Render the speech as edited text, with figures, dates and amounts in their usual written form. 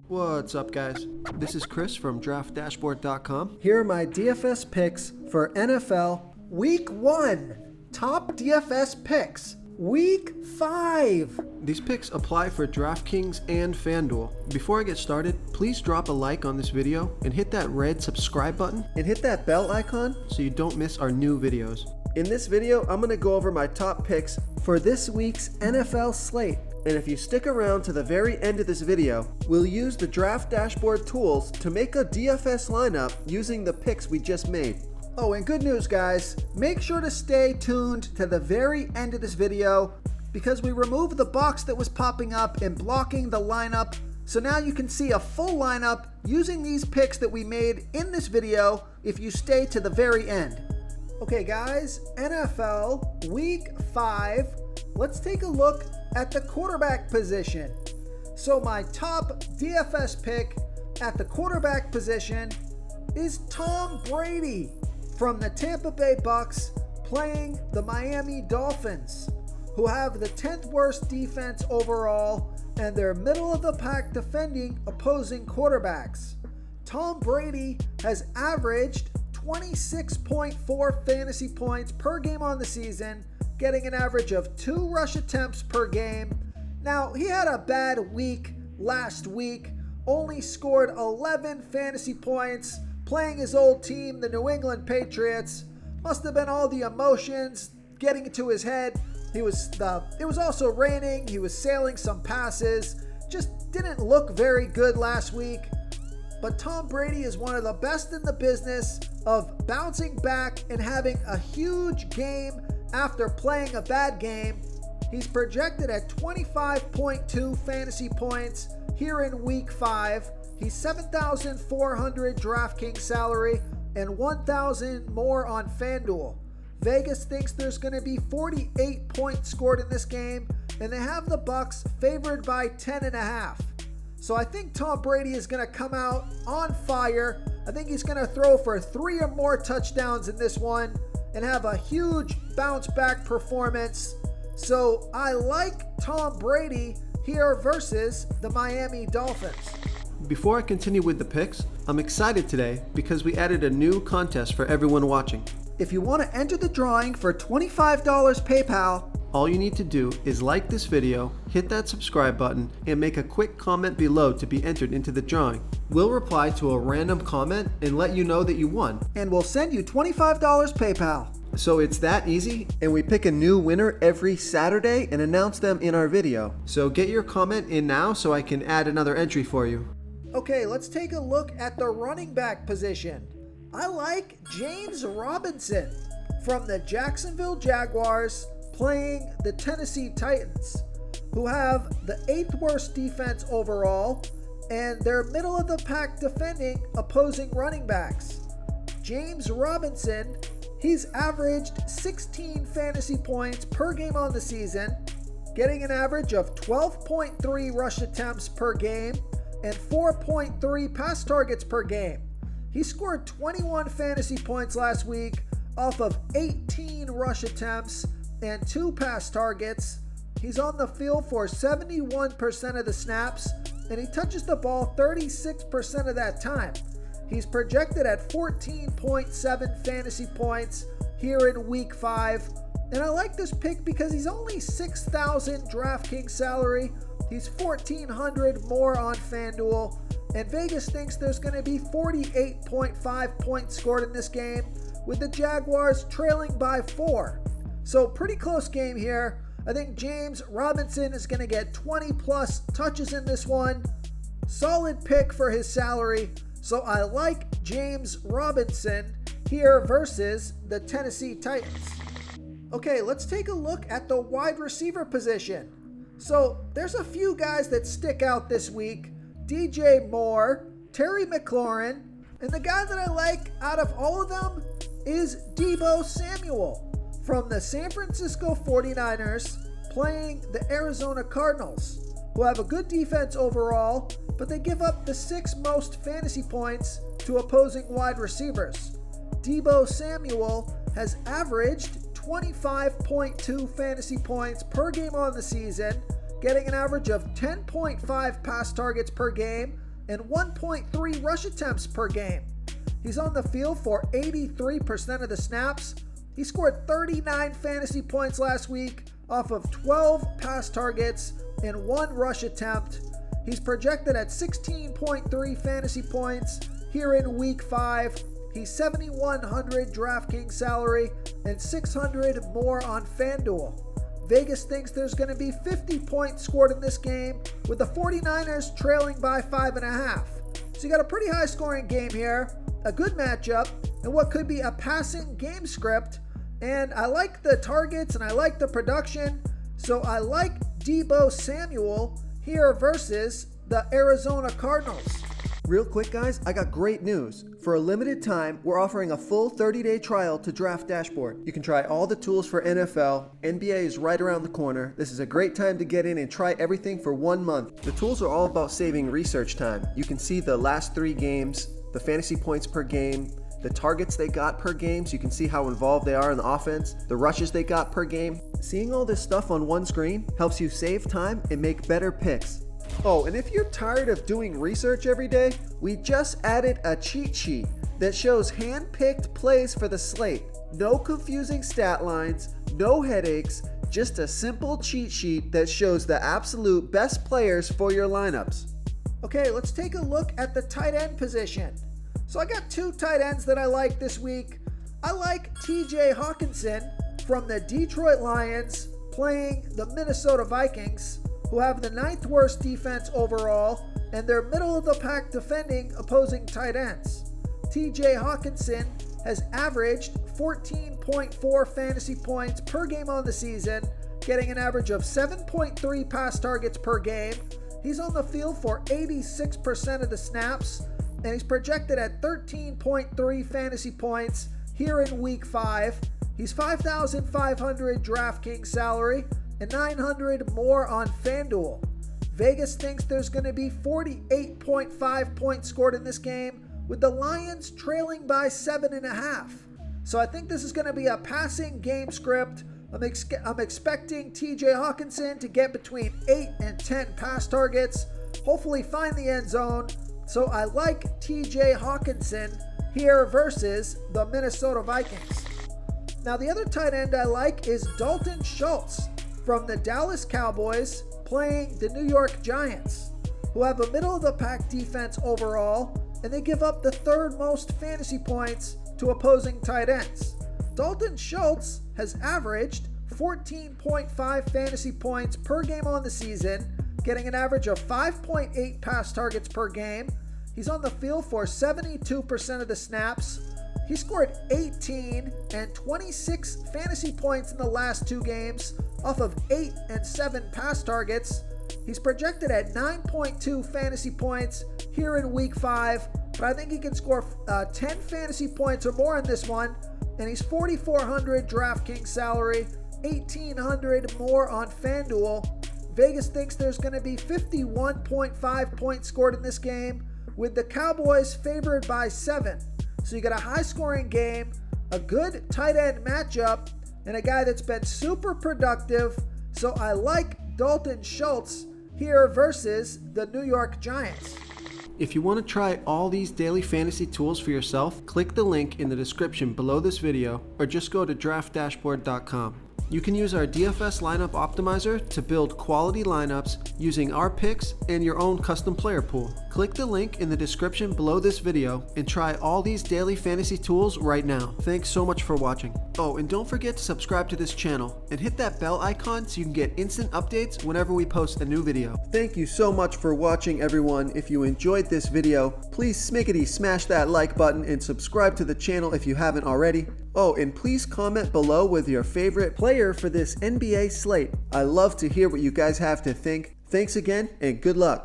What's up, guys? This is Chris from DraftDashboard.com. Here are my DFS picks for NFL Week 1. Top DFS picks. Week 5. These picks apply for DraftKings and FanDuel. Before I get started, please drop a like on this video and hit that red subscribe button And hit that bell icon so you don't miss our new videos. In this video, I'm going to go over my top picks for this week's NFL slate. And if you stick around to the very end of this video, we'll use the Draft Dashboard tools to make a DFS lineup using the picks we just made. Oh, and good news, guys. Make sure to stay tuned to the very end of this video because we removed the box that was popping up and blocking the lineup. So now you can see a full lineup using these picks that we made in this video if you stay to the very end. Okay, guys, NFL Week 5. Let's take a look at the quarterback position. So my top DFS pick at the quarterback position is Tom Brady from the Tampa Bay Bucks playing the Miami Dolphins, who have the 10th worst defense overall and they're middle of the pack defending opposing quarterbacks. Tom Brady has averaged 26.4 fantasy points per game on the season, getting an average of 2 rush attempts per game. Now, he had a bad week last week, only scored 11 fantasy points, playing his old team, the New England Patriots. Must have been all the emotions getting into his head. It was also raining, he was sailing some passes, just didn't look very good last week. But Tom Brady is one of the best in the business of bouncing back and having a huge game after playing a bad game. He's projected at 25.2 fantasy points here in Week 5. He's 7,400 DraftKings salary and 1,000 more on FanDuel. Vegas thinks there's going to be 48 points scored in this game, and they have the Bucks favored by 10.5. So I think Tom Brady is going to come out on fire. I think he's going to throw for 3 or more touchdowns in this one and have a huge bounce back performance. So I like Tom Brady here versus the Miami Dolphins. Before I continue with the picks, I'm excited today because we added a new contest for everyone watching. If you want to enter the drawing for $25 PayPal, all you need to do is like this video, hit that subscribe button, and make a quick comment below to be entered into the drawing. We'll reply to a random comment and let you know that you won. And we'll send you $25 PayPal. So it's that easy, and we pick a new winner every Saturday and announce them in our video. So get your comment in now so I can add another entry for you. Okay, let's take a look at the running back position. I like James Robinson from the Jacksonville Jaguars playing the Tennessee Titans, who have the 8th worst defense overall, and they're middle of the pack defending opposing running backs. James Robinson, he's averaged 16 fantasy points per game on the season, getting an average of 12.3 rush attempts per game and 4.3 pass targets per game. He scored 21 fantasy points last week off of 18 rush attempts and 2 pass targets. He's on the field for 71% of the snaps, and he touches the ball 36% of that time. He's projected at 14.7 fantasy points here in Week 5. And I like this pick because he's only 6,000 DraftKings salary. He's 1,400 more on FanDuel. And Vegas thinks there's going to be 48.5 points scored in this game, with the Jaguars trailing by 4. So pretty close game here. I think James Robinson is going to get 20 plus touches in this one. Solid pick for his salary. So I like James Robinson here versus the Tennessee Titans. Okay, let's take a look at the wide receiver position. So there's a few guys that stick out this week. DJ Moore, Terry McLaurin, and the guy that I like out of all of them is Deebo Samuel from the San Francisco 49ers playing the Arizona Cardinals, who have a good defense overall, but they give up the 6th most fantasy points to opposing wide receivers. Deebo Samuel has averaged 25.2 fantasy points per game on the season, getting an average of 10.5 pass targets per game and 1.3 rush attempts per game. He's on the field for 83% of the snaps. He scored 39 fantasy points last week off of 12 pass targets and 1 rush attempt. He's projected at 16.3 fantasy points here in week 5. He's 7,100 DraftKings salary and 600 more on FanDuel. Vegas thinks there's going to be 50 points scored in this game, with the 49ers trailing by 5.5. So you got a pretty high scoring game here, a good matchup, and what could be a passing game script. And I like the targets and I like the production, so I like Deebo Samuel here versus the Arizona Cardinals. Real quick, guys, I got great news. For a limited time, we're offering a full 30-day trial to Draft Dashboard. You can try all the tools for NFL. NBA is right around the corner. This is a great time to get in and try everything for 1 month. The tools are all about saving research time. You can see the last 3 games, the fantasy points per game, the targets they got per game, so you can see how involved they are in the offense, the rushes they got per game. Seeing all this stuff on one screen helps you save time and make better picks. Oh, and if you're tired of doing research every day, we just added a cheat sheet that shows hand-picked plays for the slate. No confusing stat lines, no headaches, just a simple cheat sheet that shows the absolute best players for your lineups. Okay, let's take a look at the tight end position. So I got 2 tight ends that I like this week. I like TJ Hawkinson from the Detroit Lions playing the Minnesota Vikings, who have the 9th worst defense overall, and they're middle of the pack defending opposing tight ends. TJ Hawkinson has averaged 14.4 fantasy points per game on the season, getting an average of 7.3 pass targets per game. He's on the field for 86% of the snaps, and he's projected at 13.3 fantasy points here in week 5. He's 5,500 DraftKings salary and 900 more on FanDuel. Vegas thinks there's going to be 48.5 points scored in this game, with the Lions trailing by 7.5. So I think this is going to be a passing game script. I'm expecting TJ Hawkinson to get between 8 and 10 pass targets, hopefully find the end zone. So I like TJ Hawkinson here versus the Minnesota Vikings. Now the other tight end I like is Dalton Schultz from the Dallas Cowboys playing the New York Giants, who have a middle-of-the-pack defense overall, and they give up the 3rd most fantasy points to opposing tight ends. Dalton Schultz has averaged 14.5 fantasy points per game on the season, getting an average of 5.8 pass targets per game. He's on the field for 72% of the snaps. He scored 18 and 26 fantasy points in the last 2 games off of 8 and 7 pass targets. He's projected at 9.2 fantasy points here in week 5, but I think he can score 10 fantasy points or more in this one, and he's 4,400 DraftKings salary, 1,800 more on FanDuel. Vegas thinks there's going to be 51.5 points scored in this game, with the Cowboys favored by 7. So you got a high-scoring game, a good tight end matchup, and a guy that's been super productive. So I like Dalton Schultz here versus the New York Giants. If you want to try all these daily fantasy tools for yourself, click the link in the description below this video, or just go to draftdashboard.com. You can use our DFS lineup optimizer to build quality lineups using our picks and your own custom player pool. Click the link in the description below this video and try all these daily fantasy tools right now. Thanks so much for watching. Oh, and don't forget to subscribe to this channel and hit that bell icon so you can get instant updates whenever we post a new video. Thank you so much for watching, everyone. If you enjoyed this video, please smickety smash that like button and subscribe to the channel if you haven't already. Oh, and please comment below with your favorite player for this NBA slate. I love to hear what you guys have to think. Thanks again, and good luck.